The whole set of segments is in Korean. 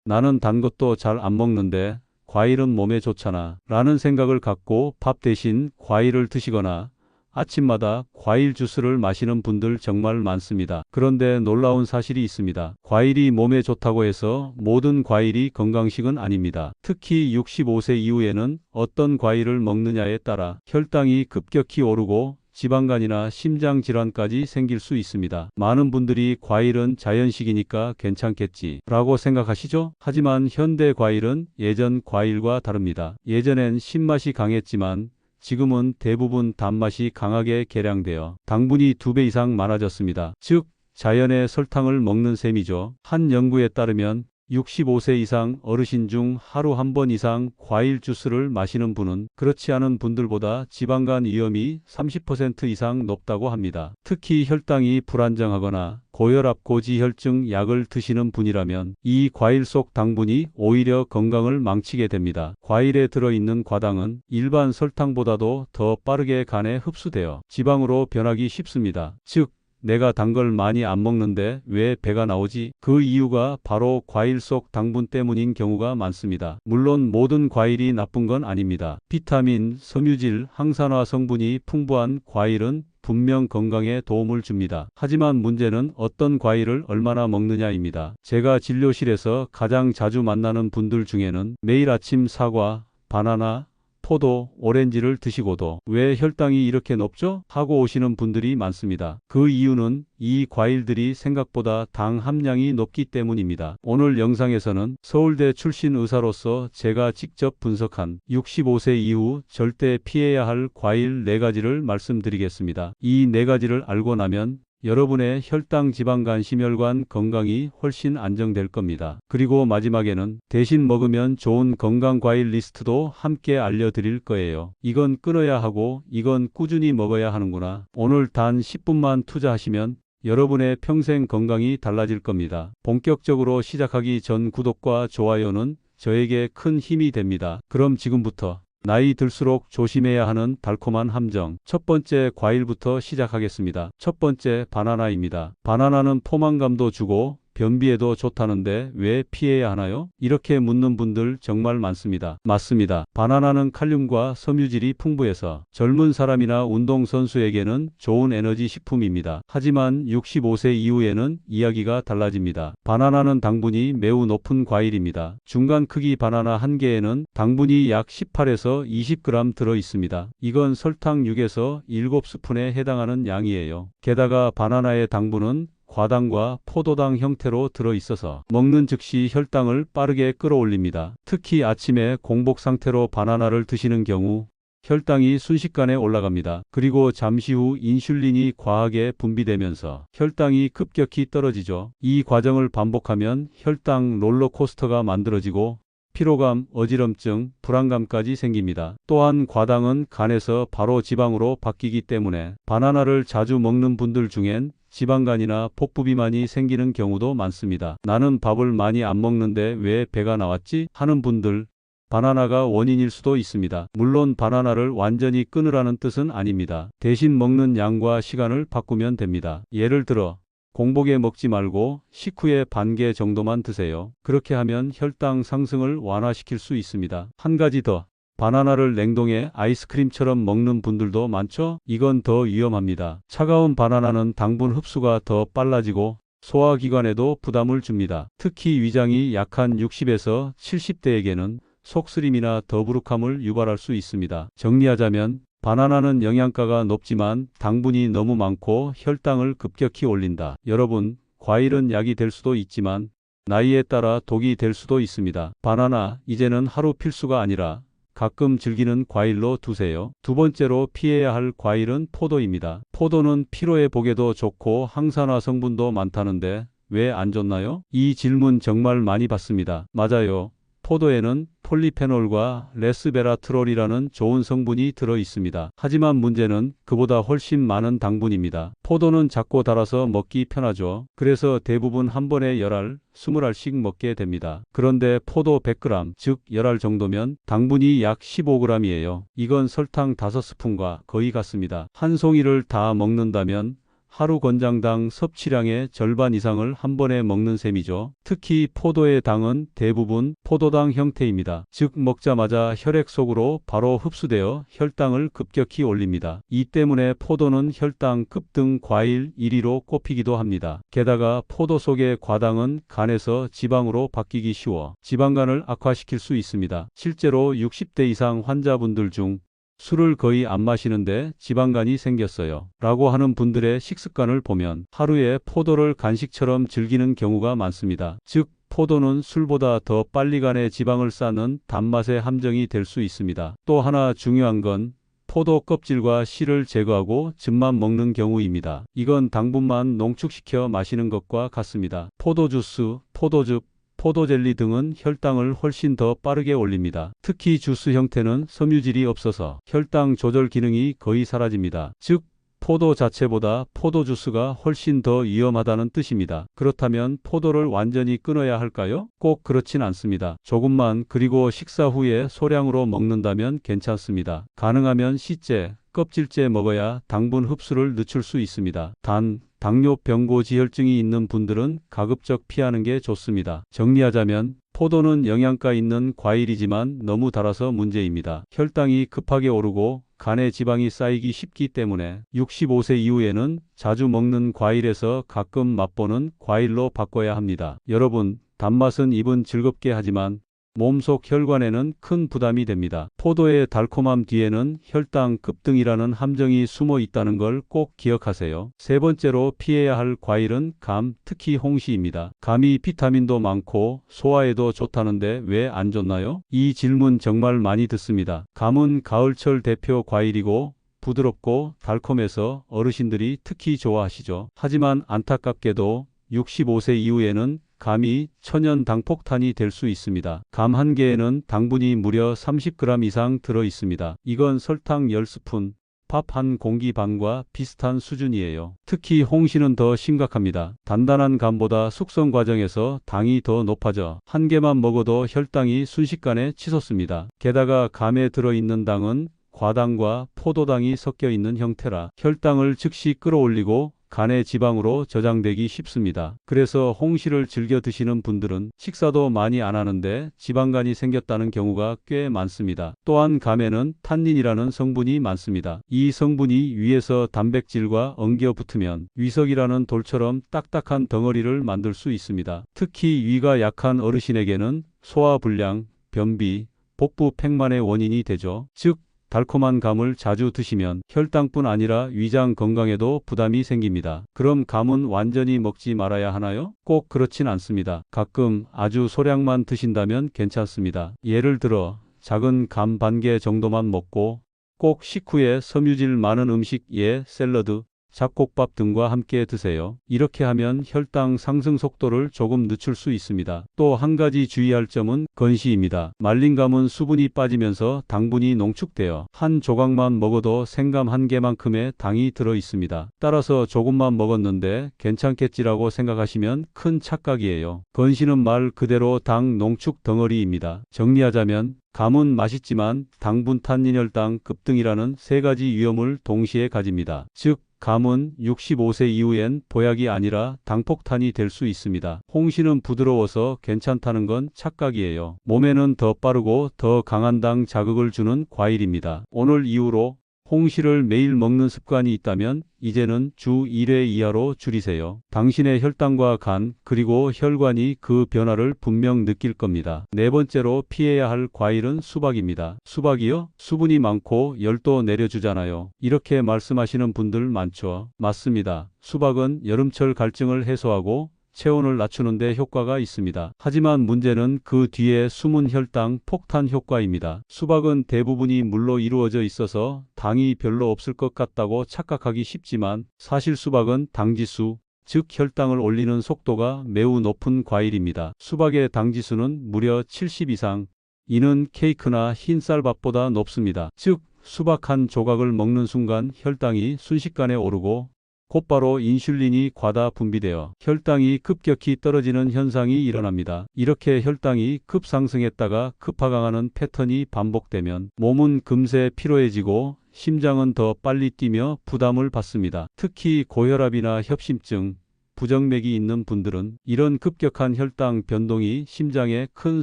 나는 단 것도 잘 안 먹는데 과일은 몸에 좋잖아 라는 생각을 갖고 밥 대신 과일을 드시거나 아침마다 과일 주스를 마시는 분들 정말 많습니다. 그런데 놀라운 사실이 있습니다. 과일이 몸에 좋다고 해서 모든 과일이 건강식은 아닙니다. 특히 65세 이후에는 어떤 과일을 먹느냐에 따라 혈당이 급격히 오르고 지방간이나 심장질환까지 생길 수 있습니다. 많은 분들이 과일은 자연식이니까 괜찮겠지 라고 생각하시죠? 하지만 현대 과일은 예전 과일과 다릅니다. 예전엔 신맛이 강했지만 지금은 대부분 단맛이 강하게 개량되어 당분이 2배 이상 많아졌습니다. 즉, 자연의 설탕을 먹는 셈이죠. 한 연구에 따르면 65세 이상 어르신 중 하루 한 번 이상 과일 주스를 마시는 분은 그렇지 않은 분들보다 지방간 위험이 30% 이상 높다고 합니다. 특히 혈당이 불안정하거나 고혈압 고지혈증 약을 드시는 분이라면 이 과일 속 당분이 오히려 건강을 망치게 됩니다. 과일에 들어있는 과당은 일반 설탕보다도 더 빠르게 간에 흡수되어 지방으로 변하기 쉽습니다. 즉, 내가 단 걸 많이 안 먹는데 왜 배가 나오지? 그 이유가 바로 과일 속 당분 때문인 경우가 많습니다. 물론 모든 과일이 나쁜 건 아닙니다. 비타민, 섬유질, 항산화 성분이 풍부한 과일은 분명 건강에 도움을 줍니다. 하지만 문제는 어떤 과일을 얼마나 먹느냐입니다. 제가 진료실에서 가장 자주 만나는 분들 중에는 매일 아침 사과, 바나나, 포도, 오렌지를 드시고도 왜 혈당이 이렇게 높죠? 하고 오시는 분들이 많습니다. 그 이유는 이 과일들이 생각보다 당 함량이 높기 때문입니다. 오늘 영상에서는 서울대 출신 의사로서 제가 직접 분석한 65세 이후 절대 피해야 할 과일 4가지를 말씀드리겠습니다. 이 4가지를 알고 나면 여러분의 혈당, 지방간, 심혈관 건강이 훨씬 안정될 겁니다. 그리고 마지막에는 대신 먹으면 좋은 건강 과일 리스트도 함께 알려드릴 거예요. 이건 끊어야 하고 이건 꾸준히 먹어야 하는구나. 오늘 단 10분만 투자하시면 여러분의 평생 건강이 달라질 겁니다. 본격적으로 시작하기 전 구독과 좋아요는 저에게 큰 힘이 됩니다. 그럼 지금부터 나이 들수록 조심해야 하는 달콤한 함정. 첫 번째 과일부터 시작하겠습니다. 첫 번째 바나나입니다. 바나나는 포만감도 주고 변비에도 좋다는데 왜 피해야 하나요? 이렇게 묻는 분들 정말 많습니다. 맞습니다. 바나나는 칼륨과 섬유질이 풍부해서 젊은 사람이나 운동선수에게는 좋은 에너지 식품입니다. 하지만 65세 이후에는 이야기가 달라집니다. 바나나는 당분이 매우 높은 과일입니다. 중간 크기 바나나 한 개에는 당분이 약 18에서 20g 들어 있습니다. 이건 설탕 6에서 7스푼에 해당하는 양이에요. 게다가 바나나의 당분은 과당과 포도당 형태로 들어있어서 먹는 즉시 혈당을 빠르게 끌어올립니다. 특히 아침에 공복 상태로 바나나를 드시는 경우 혈당이 순식간에 올라갑니다. 그리고 잠시 후 인슐린이 과하게 분비되면서 혈당이 급격히 떨어지죠. 이 과정을 반복하면 혈당 롤러코스터가 만들어지고 피로감, 어지럼증, 불안감까지 생깁니다. 또한 과당은 간에서 바로 지방으로 바뀌기 때문에 바나나를 자주 먹는 분들 중엔 지방간이나 복부비만이 생기는 경우도 많습니다. 나는 밥을 많이 안 먹는데 왜 배가 나왔지? 하는 분들, 바나나가 원인일 수도 있습니다. 물론 바나나를 완전히 끊으라는 뜻은 아닙니다. 대신 먹는 양과 시간을 바꾸면 됩니다. 예를 들어 공복에 먹지 말고 식후에 반 개 정도만 드세요. 그렇게 하면 혈당 상승을 완화시킬 수 있습니다. 한 가지 더. 바나나를 냉동해 아이스크림처럼 먹는 분들도 많죠? 이건 더 위험합니다. 차가운 바나나는 당분 흡수가 더 빨라지고 소화기관에도 부담을 줍니다. 특히 위장이 약한 60에서 70대에게는 속쓰림이나 더부룩함을 유발할 수 있습니다. 정리하자면 바나나는 영양가가 높지만 당분이 너무 많고 혈당을 급격히 올린다. 여러분, 과일은 약이 될 수도 있지만 나이에 따라 독이 될 수도 있습니다. 바나나, 이제는 하루 필수가 아니라 가끔 즐기는 과일로 두세요. 두 번째로 피해야 할 과일은 포도입니다. 포도는 피로회복에도 좋고 항산화 성분도 많다는데 왜 안 좋나요? 이 질문 정말 많이 받습니다. 맞아요. 포도에는 폴리페놀과 레스베라트롤이라는 좋은 성분이 들어 있습니다. 하지만 문제는 그보다 훨씬 많은 당분입니다. 포도는 작고 달아서 먹기 편하죠. 그래서 대부분 한 번에 10알, 20알씩 먹게 됩니다. 그런데 포도 100g, 즉 10알 정도면 당분이 약 15g이에요. 이건 설탕 5스푼과 거의 같습니다. 한 송이를 다 먹는다면 하루 권장당 섭취량의 절반 이상을 한 번에 먹는 셈이죠. 특히 포도의 당은 대부분 포도당 형태입니다. 즉 먹자마자 혈액 속으로 바로 흡수되어 혈당을 급격히 올립니다. 이 때문에 포도는 혈당 급등 과일 1위로 꼽히기도 합니다. 게다가 포도 속의 과당은 간에서 지방으로 바뀌기 쉬워 지방간을 악화시킬 수 있습니다. 실제로 60대 이상 환자분들 중 술을 거의 안 마시는데 지방간이 생겼어요 라고 하는 분들의 식습관을 보면 하루에 포도를 간식처럼 즐기는 경우가 많습니다. 즉 포도는 술보다 더 빨리 간에 지방을 쌓는 단맛의 함정이 될 수 있습니다. 또 하나 중요한 건 포도 껍질과 씨를 제거하고 즙만 먹는 경우입니다. 이건 당분만 농축시켜 마시는 것과 같습니다. 포도 주스, 포도즙, 포도젤리 등은 혈당을 훨씬 더 빠르게 올립니다. 특히 주스 형태는 섬유질이 없어서 혈당 조절 기능이 거의 사라집니다. 즉 포도 자체보다 포도 주스가 훨씬 더 위험하다는 뜻입니다. 그렇다면 포도를 완전히 끊어야 할까요? 꼭 그렇진 않습니다. 조금만 그리고 식사 후에 소량으로 먹는다면 괜찮습니다. 가능하면 씨째, 껍질째 먹어야 당분 흡수를 늦출 수 있습니다. 단 당뇨병고지혈증이 있는 분들은 가급적 피하는 게 좋습니다. 정리하자면 포도는 영양가 있는 과일이지만 너무 달아서 문제입니다. 혈당이 급하게 오르고 간에 지방이 쌓이기 쉽기 때문에 65세 이후에는 자주 먹는 과일에서 가끔 맛보는 과일로 바꿔야 합니다. 여러분, 단맛은 입은 즐겁게 하지만 몸속 혈관에는 큰 부담이 됩니다. 포도의 달콤함 뒤에는 혈당 급등이라는 함정이 숨어 있다는 걸 꼭 기억하세요. 세 번째로 피해야 할 과일은 감, 특히 홍시입니다. 감이 비타민도 많고 소화에도 좋다는데 왜 안 좋나요? 이 질문 정말 많이 듣습니다. 감은 가을철 대표 과일이고 부드럽고 달콤해서 어르신들이 특히 좋아하시죠. 하지만 안타깝게도 65세 이후에는 감이 천연 당폭탄이 될 수 있습니다. 감 한 개에는 당분이 무려 30g 이상 들어 있습니다. 이건 설탕 10스푼, 밥 한 공기 반과 비슷한 수준이에요. 특히 홍시는 더 심각합니다. 단단한 감보다 숙성 과정에서 당이 더 높아져 한 개만 먹어도 혈당이 순식간에 치솟습니다. 게다가 감에 들어있는 당은 과당과 포도당이 섞여 있는 형태라 혈당을 즉시 끌어올리고 간의 지방으로 저장되기 쉽습니다. 그래서 홍시를 즐겨 드시는 분들은 식사도 많이 안 하는데 지방간이 생겼다는 경우가 꽤 많습니다. 또한 감에는 탄닌이라는 성분이 많습니다. 이 성분이 위에서 단백질과 엉겨 붙으면 위석이라는 돌처럼 딱딱한 덩어리를 만들 수 있습니다. 특히 위가 약한 어르신에게는 소화불량, 변비, 복부 팽만의 원인이 되죠. 즉 달콤한 감을 자주 드시면 혈당뿐 아니라 위장 건강에도 부담이 생깁니다. 그럼 감은 완전히 먹지 말아야 하나요? 꼭 그렇진 않습니다. 가끔 아주 소량만 드신다면 괜찮습니다. 예를 들어 작은 감 반 개 정도만 먹고 꼭 식후에 섬유질 많은 음식, 샐러드, 잡곡밥 등과 함께 드세요. 이렇게 하면 혈당 상승 속도를 조금 늦출 수 있습니다. 또 한 가지 주의할 점은 건시입니다. 말린 감은 수분이 빠지면서 당분이 농축되어 한 조각만 먹어도 생감 한 개만큼의 당이 들어 있습니다. 따라서 조금만 먹었는데 괜찮겠지라고 생각하시면 큰 착각이에요. 건시는 말 그대로 당 농축 덩어리입니다. 정리하자면 감은 맛있지만 당분, 탄닌, 혈당 급등이라는 세 가지 위험을 동시에 가집니다. 즉 감은 65세 이후엔 보약이 아니라 당폭탄이 될 수 있습니다. 홍시는 부드러워서 괜찮다는 건 착각이에요. 몸에는 더 빠르고 더 강한 당 자극을 주는 과일입니다. 오늘 이후로 홍시를 매일 먹는 습관이 있다면 이제는 주 1회 이하로 줄이세요. 당신의 혈당과 간 그리고 혈관이 그 변화를 분명 느낄 겁니다. 네 번째로 피해야 할 과일은 수박입니다. 수박이요? 수분이 많고 열도 내려주잖아요. 이렇게 말씀하시는 분들 많죠. 맞습니다. 수박은 여름철 갈증을 해소하고 체온을 낮추는 데 효과가 있습니다. 하지만 문제는 그 뒤에 숨은 혈당 폭탄 효과입니다. 수박은 대부분이 물로 이루어져 있어서 당이 별로 없을 것 같다고 착각하기 쉽지만 사실 수박은 당지수, 즉 혈당을 올리는 속도가 매우 높은 과일입니다. 수박의 당지수는 무려 70 이상, 이는 케이크나 흰쌀밥보다 높습니다. 즉 수박 한 조각을 먹는 순간 혈당이 순식간에 오르고 곧바로 인슐린이 과다 분비되어 혈당이 급격히 떨어지는 현상이 일어납니다. 이렇게 혈당이 급상승했다가 급하강하는 패턴이 반복되면 몸은 금세 피로해지고 심장은 더 빨리 뛰며 부담을 받습니다. 특히 고혈압이나 협심증, 부정맥이 있는 분들은 이런 급격한 혈당 변동이 심장에 큰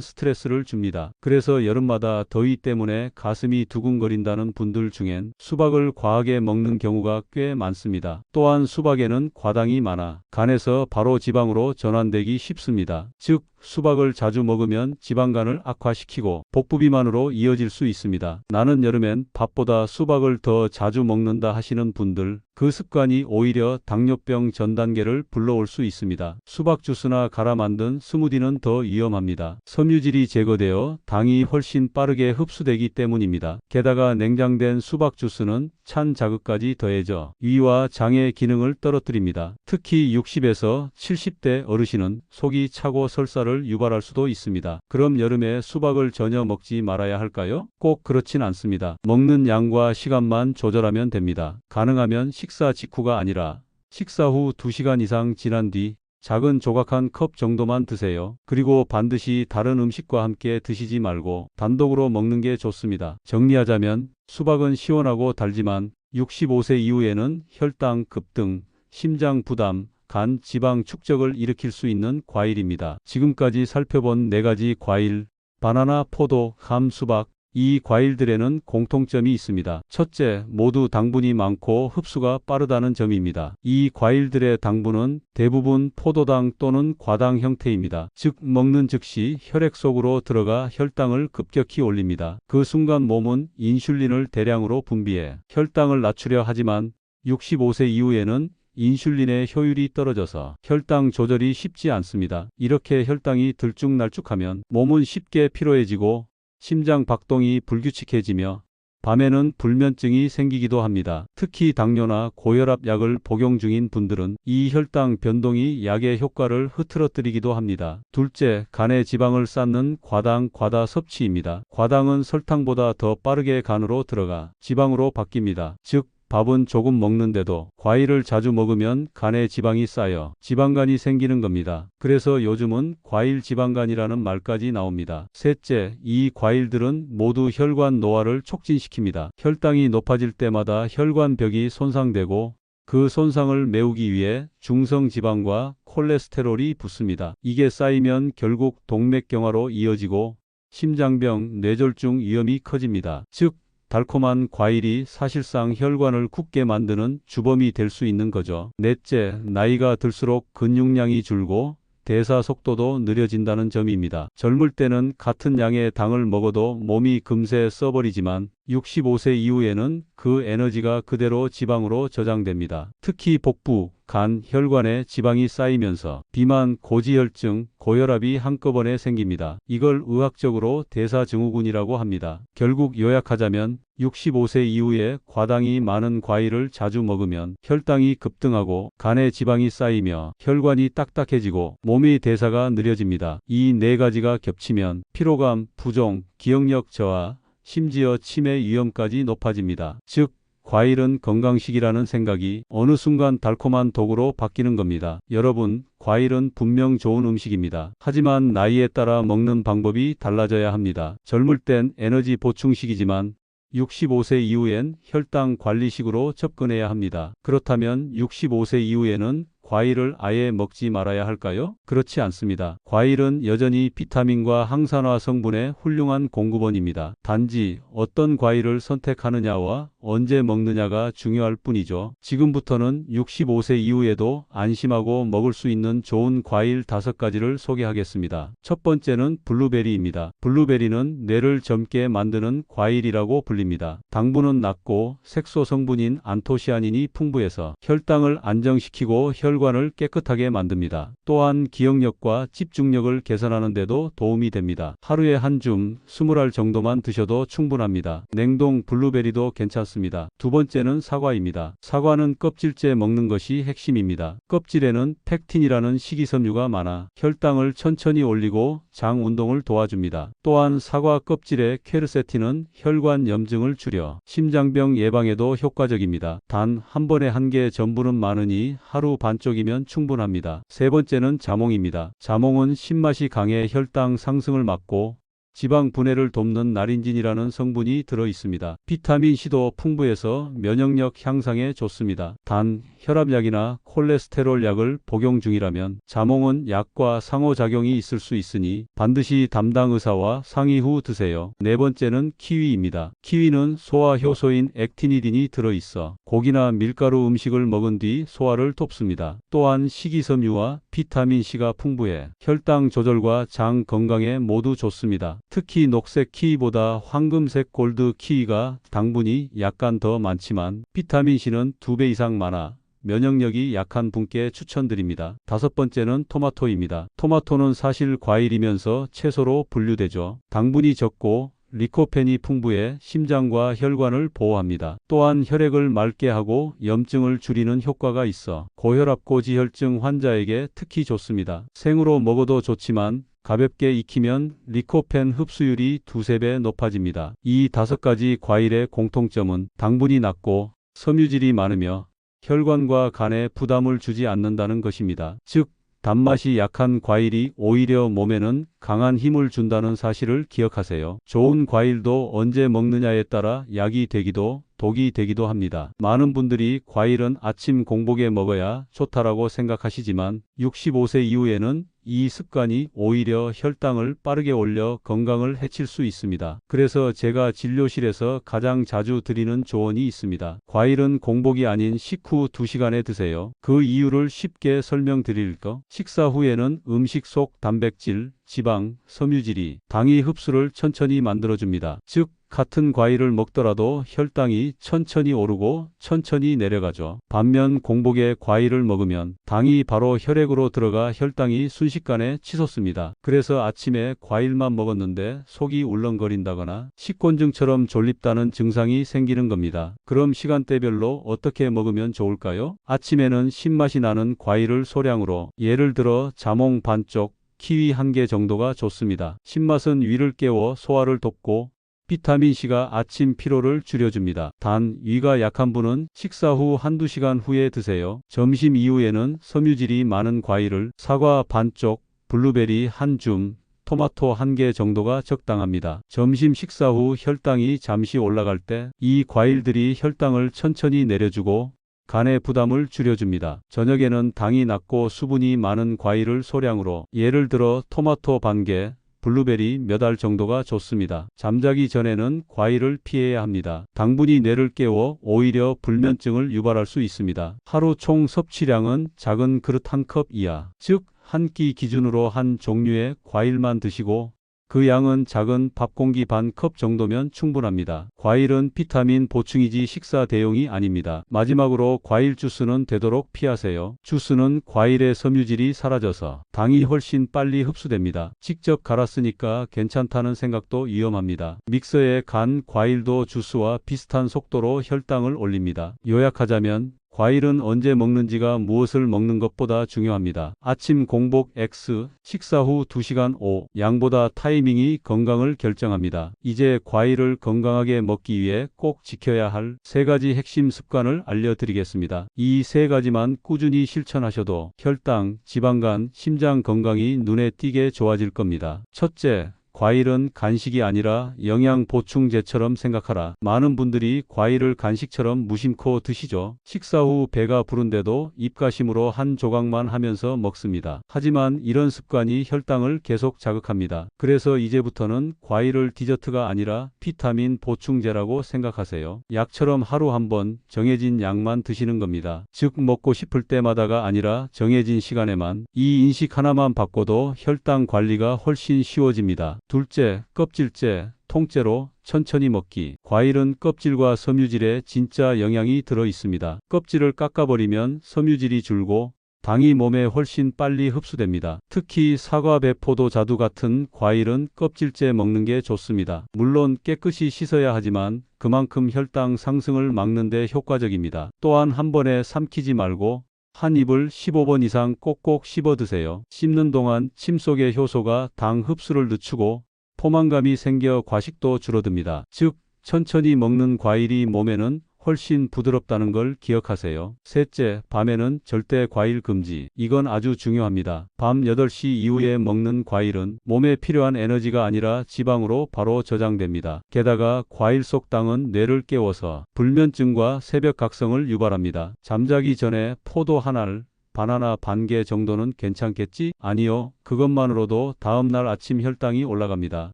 스트레스를 줍니다. 그래서 여름마다 더위 때문에 가슴이 두근거린다는 분들 중엔 수박을 과하게 먹는 경우가 꽤 많습니다. 또한 수박에는 과당이 많아 간에서 바로 지방으로 전환되기 쉽습니다. 즉, 수박을 자주 먹으면 지방간을 악화시키고 복부 비만으로 이어질 수 있습니다. 나는 여름엔 밥보다 수박을 더 자주 먹는다 하시는 분들, 그 습관이 오히려 당뇨병 전 단계를 불러올 수 있습니다. 수박 주스나 갈아 만든 스무디는 더 위험합니다. 섬유질이 제거되어 당이 훨씬 빠르게 흡수되기 때문입니다. 게다가 냉장된 수박 주스는 찬 자극까지 더해져 위와 장의 기능을 떨어뜨립니다. 특히 60에서 70대 어르신은 속이 차고 설사를 유발할 수도 있습니다. 그럼 여름에 수박을 전혀 먹지 말아야 할까요? 꼭 그렇진 않습니다. 먹는 양과 시간만 조절하면 됩니다. 가능하면 식사 직후가 아니라 식사 후 2시간 이상 지난 뒤 작은 조각 한 컵 정도만 드세요. 그리고 반드시 다른 음식과 함께 드시지 말고 단독으로 먹는 게 좋습니다. 정리하자면 수박은 시원하고 달지만 65세 이후에는 혈당 급등, 심장 부담, 간 지방 축적을 일으킬 수 있는 과일입니다. 지금까지 살펴본 4가지 과일, 바나나, 포도, 함, 수박, 이 과일들에는 공통점이 있습니다. 첫째, 모두 당분이 많고 흡수가 빠르다는 점입니다. 이 과일들의 당분은 대부분 포도당 또는 과당 형태입니다. 즉, 먹는 즉시 혈액 속으로 들어가 혈당을 급격히 올립니다. 그 순간 몸은 인슐린을 대량으로 분비해 혈당을 낮추려 하지만 65세 이후에는 인슐린의 효율이 떨어져서 혈당 조절이 쉽지 않습니다. 이렇게 혈당이 들쭉날쭉하면 몸은 쉽게 피로해지고 심장 박동이 불규칙해지며 밤에는 불면증이 생기기도 합니다. 특히 당뇨나 고혈압 약을 복용 중인 분들은 이 혈당 변동이 약의 효과를 흐트러뜨리기도 합니다. 둘째, 간에 지방을 쌓는 과당, 과다 섭취입니다. 과당은 설탕보다 더 빠르게 간으로 들어가 지방으로 바뀝니다. 즉, 밥은 조금 먹는데도 과일을 자주 먹으면 간에 지방이 쌓여 지방간이 생기는 겁니다. 그래서 요즘은 과일 지방간이라는 말까지 나옵니다. 셋째, 이 과일들은 모두 혈관 노화를 촉진시킵니다. 혈당이 높아질 때마다 혈관벽이 손상되고 그 손상을 메우기 위해 중성지방과 콜레스테롤이 붙습니다. 이게 쌓이면 결국 동맥경화로 이어지고 심장병, 뇌졸중 위험이 커집니다. 즉, 달콤한 과일이 사실상 혈관을 굳게 만드는 주범이 될 수 있는 거죠. 넷째, 나이가 들수록 근육량이 줄고 대사 속도도 느려진다는 점입니다. 젊을 때는 같은 양의 당을 먹어도 몸이 금세 써버리지만 65세 이후에는 그 에너지가 그대로 지방으로 저장됩니다. 특히 복부, 간, 혈관에 지방이 쌓이면서 비만, 고지혈증, 고혈압이 한꺼번에 생깁니다. 이걸 의학적으로 대사증후군이라고 합니다. 결국 요약하자면 65세 이후에 과당이 많은 과일을 자주 먹으면 혈당이 급등하고 간에 지방이 쌓이며 혈관이 딱딱해지고 몸의 대사가 느려집니다. 이 4가지가 겹치면 피로감, 부종, 기억력 저하, 심지어 치매 위험까지 높아집니다. 즉, 과일은 건강식이라는 생각이 어느 순간 달콤한 독으로 바뀌는 겁니다. 여러분, 과일은 분명 좋은 음식입니다. 하지만 나이에 따라 먹는 방법이 달라져야 합니다. 젊을 땐 에너지 보충식이지만 65세 이후엔 혈당 관리식으로 접근해야 합니다. 그렇다면 65세 이후에는 과일을 아예 먹지 말아야 할까요? 그렇지 않습니다. 과일은 여전히 비타민과 항산화 성분의 훌륭한 공급원입니다. 단지 어떤 과일을 선택하느냐와 언제 먹느냐가 중요할 뿐이죠. 지금부터는 65세 이후에도 안심하고 먹을 수 있는 좋은 과일 5가지를 소개하겠습니다. 첫 번째는 블루베리입니다. 블루베리는 뇌를 젊게 만드는 과일이라고 불립니다. 당분은 낮고 색소 성분인 안토시아닌이 풍부해서 혈당을 안정시키고 혈관을 깨끗하게 만듭니다. 또한 기억력과 집중력을 개선하는 데도 도움이 됩니다. 하루에 한 줌 20알 정도만 드셔도 충분합니다. 냉동 블루베리도 괜찮습니다. 두 번째는 사과입니다. 사과는 껍질째 먹는 것이 핵심입니다. 껍질에는 펙틴이라는 식이섬유가 많아 혈당을 천천히 올리고 장 운동을 도와줍니다. 또한 사과 껍질의 퀘르세틴은 혈관 염증을 줄여 심장병 예방에도 효과적입니다. 단 한 번에 한 개 전부는 많으니 하루 반쪽이면 충분합니다. 세 번째는 자몽입니다. 자몽은 신맛이 강해 혈당 상승을 막고 지방 분해를 돕는 나린진이라는 성분이 들어 있습니다. 비타민C도 풍부해서 면역력 향상에 좋습니다. 단, 혈압약이나 콜레스테롤 약을 복용 중이라면 자몽은 약과 상호작용이 있을 수 있으니 반드시 담당 의사와 상의 후 드세요. 네 번째는 키위입니다. 키위는 소화 효소인 액티니딘이 들어 있어 고기나 밀가루 음식을 먹은 뒤 소화를 돕습니다. 또한 식이섬유와 비타민C가 풍부해 혈당 조절과 장 건강에 모두 좋습니다. 특히 녹색 키위보다 황금색 골드 키위가 당분이 약간 더 많지만 비타민C는 2배 이상 많아 면역력이 약한 분께 추천드립니다. 다섯 번째는 토마토입니다. 토마토는 사실 과일이면서 채소로 분류되죠. 당분이 적고 리코펜이 풍부해 심장과 혈관을 보호합니다. 또한 혈액을 맑게 하고 염증을 줄이는 효과가 있어 고혈압 고지혈증 환자에게 특히 좋습니다. 생으로 먹어도 좋지만 가볍게 익히면 리코펜 흡수율이 2~3배 높아집니다. 이 5가지 과일의 공통점은 당분이 낮고 섬유질이 많으며 혈관과 간에 부담을 주지 않는다는 것입니다. 즉, 단맛이 약한 과일이 오히려 몸에는 강한 힘을 준다는 사실을 기억하세요. 좋은 과일도 언제 먹느냐에 따라 약이 되기도 독이 되기도 합니다. 많은 분들이 과일은 아침 공복에 먹어야 좋다라고 생각하시지만 65세 이후에는 이 습관이 오히려 혈당을 빠르게 올려 건강을 해칠 수 있습니다. 그래서 제가 진료실에서 가장 자주 드리는 조언이 있습니다. 과일은 공복이 아닌 식후 2시간에 드세요. 그 이유를 쉽게 설명드릴까? 식사 후에는 음식 속 단백질, 지방, 섬유질이 당이 흡수를 천천히 만들어줍니다. 즉, 같은 과일을 먹더라도 혈당이 천천히 오르고 천천히 내려가죠. 반면 공복에 과일을 먹으면 당이 바로 혈액으로 들어가 혈당이 순식간에 치솟습니다. 그래서 아침에 과일만 먹었는데 속이 울렁거린다거나 식곤증처럼 졸립다는 증상이 생기는 겁니다. 그럼 시간대별로 어떻게 먹으면 좋을까요? 아침에는 신맛이 나는 과일을 소량으로, 예를 들어 자몽 반쪽, 키위 1개 정도가 좋습니다. 신맛은 위를 깨워 소화를 돕고 비타민C가 아침 피로를 줄여줍니다. 단, 위가 약한 분은 식사 후 1~2시간 후에 드세요. 점심 이후에는 섬유질이 많은 과일을 사과 반쪽, 블루베리 1줌, 토마토 1개 정도가 적당합니다. 점심 식사 후 혈당이 잠시 올라갈 때 이 과일들이 혈당을 천천히 내려주고 간의 부담을 줄여줍니다. 저녁에는 당이 낮고 수분이 많은 과일을 소량으로, 예를 들어 토마토 반개, 블루베리 몇 알 정도가 좋습니다. 잠자기 전에는 과일을 피해야 합니다. 당분이 뇌를 깨워 오히려 불면증을 유발할 수 있습니다. 하루 총 섭취량은 작은 그릇 1컵 이하, 즉 한 끼 기준으로 한 종류의 과일만 드시고 그 양은 작은 밥공기 반 컵 정도면 충분합니다. 과일은 비타민 보충이지 식사 대용이 아닙니다. 마지막으로 과일 주스는 되도록 피하세요. 주스는 과일의 섬유질이 사라져서 당이 훨씬 빨리 흡수됩니다. 직접 갈았으니까 괜찮다는 생각도 위험합니다. 믹서에 간 과일도 주스와 비슷한 속도로 혈당을 올립니다. 요약하자면 과일은 언제 먹는지가 무엇을 먹는 것보다 중요합니다. 아침 공복 X, 식사 후 2시간 O, 양보다 타이밍이 건강을 결정합니다. 이제 과일을 건강하게 먹기 위해 꼭 지켜야 할 3가지 핵심 습관을 알려드리겠습니다. 이 3가지만 꾸준히 실천하셔도 혈당, 지방간, 심장 건강이 눈에 띄게 좋아질 겁니다. 첫째, 과일은 간식이 아니라 영양 보충제처럼 생각하라. 많은 분들이 과일을 간식처럼 무심코 드시죠. 식사 후 배가 부른데도 입가심으로 한 조각만 하면서 먹습니다. 하지만 이런 습관이 혈당을 계속 자극합니다. 그래서 이제부터는 과일을 디저트가 아니라 비타민 보충제라고 생각하세요. 약처럼 하루 한 번 정해진 양만 드시는 겁니다. 즉 먹고 싶을 때마다가 아니라 정해진 시간에만. 이 인식 하나만 바꿔도 혈당 관리가 훨씬 쉬워집니다. 둘째, 껍질째, 통째로 천천히 먹기. 과일은 껍질과 섬유질에 진짜 영양이 들어 있습니다. 껍질을 깎아버리면 섬유질이 줄고 당이 몸에 훨씬 빨리 흡수됩니다. 특히 사과, 배, 포도, 자두 같은 과일은 껍질째 먹는 게 좋습니다. 물론 깨끗이 씻어야 하지만 그만큼 혈당 상승을 막는 데 효과적입니다. 또한 한 번에 삼키지 말고 한 입을 15번 이상 꼭꼭 씹어 드세요. 씹는 동안 침 속의 효소가 당 흡수를 늦추고 포만감이 생겨 과식도 줄어듭니다. 즉, 천천히 먹는 과일이 몸에는 훨씬 부드럽다는 걸 기억하세요. 셋째, 밤에는 절대 과일 금지. 이건 아주 중요합니다. 밤 8시 이후에 먹는 과일은 몸에 필요한 에너지가 아니라 지방으로 바로 저장됩니다. 게다가 과일 속 당은 뇌를 깨워서 불면증과 새벽 각성을 유발합니다. 잠자기 전에 포도 한 알, 바나나 반 개 정도는 괜찮겠지? 아니요. 그것만으로도 다음날 아침 혈당이 올라갑니다.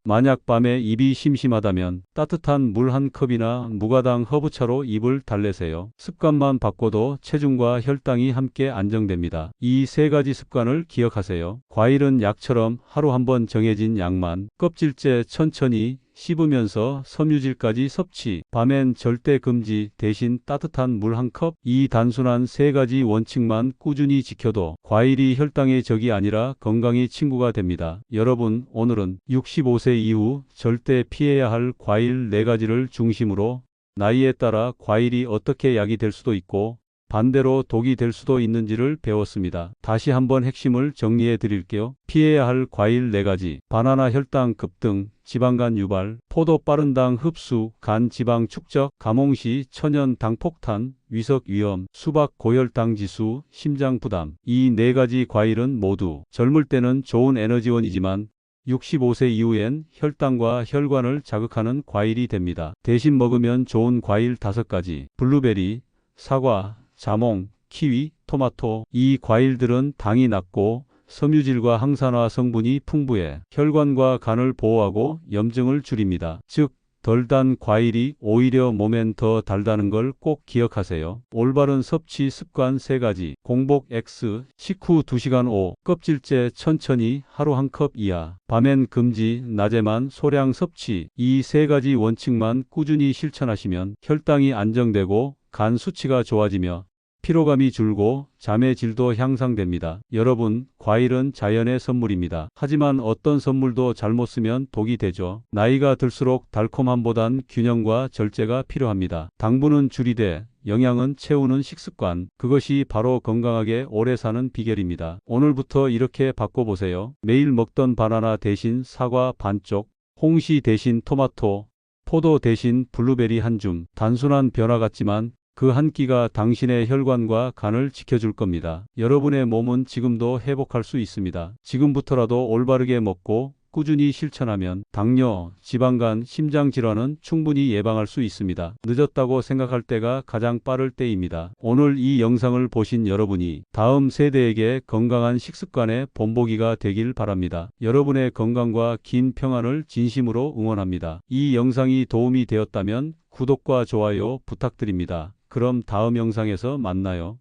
만약 밤에 입이 심심하다면 따뜻한 물 한 컵이나 무가당 허브차로 입을 달래세요. 습관만 바꿔도 체중과 혈당이 함께 안정됩니다. 이 세 가지 습관을 기억하세요. 과일은 약처럼 하루 한 번 정해진 양만, 껍질째 천천히 씹으면서 섬유질까지 섭취. 밤엔 절대 금지 대신 따뜻한 물 한 컵. 이 단순한 세 가지 원칙만 꾸준히 지켜도 과일이 혈당의 적이 아니라 건강의 친구가 됩니다. 여러분, 오늘은 65세 이후 절대 피해야 할 과일 4가지를 중심으로 나이에 따라 과일이 어떻게 약이 될 수도 있고 반대로 독이 될 수도 있는지를 배웠습니다. 다시 한번 핵심을 정리해 드릴게요. 피해야 할 과일 4가지. 바나나 혈당 급등, 지방간 유발, 포도 빠른 당 흡수, 간 지방 축적, 감홍시 천연 당 폭탄, 위석 위험, 수박 고혈당 지수, 심장 부담. 이 4가지 과일은 모두 젊을 때는 좋은 에너지원이지만 65세 이후엔 혈당과 혈관을 자극하는 과일이 됩니다. 대신 먹으면 좋은 과일 5가지. 블루베리, 사과, 자몽, 키위, 토마토. 이 과일들은 당이 낮고 섬유질과 항산화 성분이 풍부해 혈관과 간을 보호하고 염증을 줄입니다. 즉, 덜 단 과일이 오히려 몸엔 더 달다는 걸 꼭 기억하세요. 올바른 섭취 습관 3가지. 공복 X, 식후 2시간 O, 껍질째 천천히 하루 한 컵 이하. 밤엔 금지, 낮에만 소량 섭취. 이 3가지 원칙만 꾸준히 실천하시면 혈당이 안정되고 간 수치가 좋아지며 피로감이 줄고 잠의 질도 향상됩니다. 여러분, 과일은 자연의 선물입니다. 하지만 어떤 선물도 잘못 쓰면 독이 되죠. 나이가 들수록 달콤함보단 균형과 절제가 필요합니다. 당분은 줄이되 영양은 채우는 식습관. 그것이 바로 건강하게 오래 사는 비결입니다. 오늘부터 이렇게 바꿔보세요. 매일 먹던 바나나 대신 사과 반쪽, 홍시 대신 토마토, 포도 대신 블루베리 한 줌. 단순한 변화 같지만 그 한 끼가 당신의 혈관과 간을 지켜줄 겁니다. 여러분의 몸은 지금도 회복할 수 있습니다. 지금부터라도 올바르게 먹고 꾸준히 실천하면 당뇨, 지방간, 심장질환은 충분히 예방할 수 있습니다. 늦었다고 생각할 때가 가장 빠를 때입니다. 오늘 이 영상을 보신 여러분이 다음 세대에게 건강한 식습관의 본보기가 되길 바랍니다. 여러분의 건강과 긴 평안을 진심으로 응원합니다. 이 영상이 도움이 되었다면 구독과 좋아요 부탁드립니다. 그럼 다음 영상에서 만나요.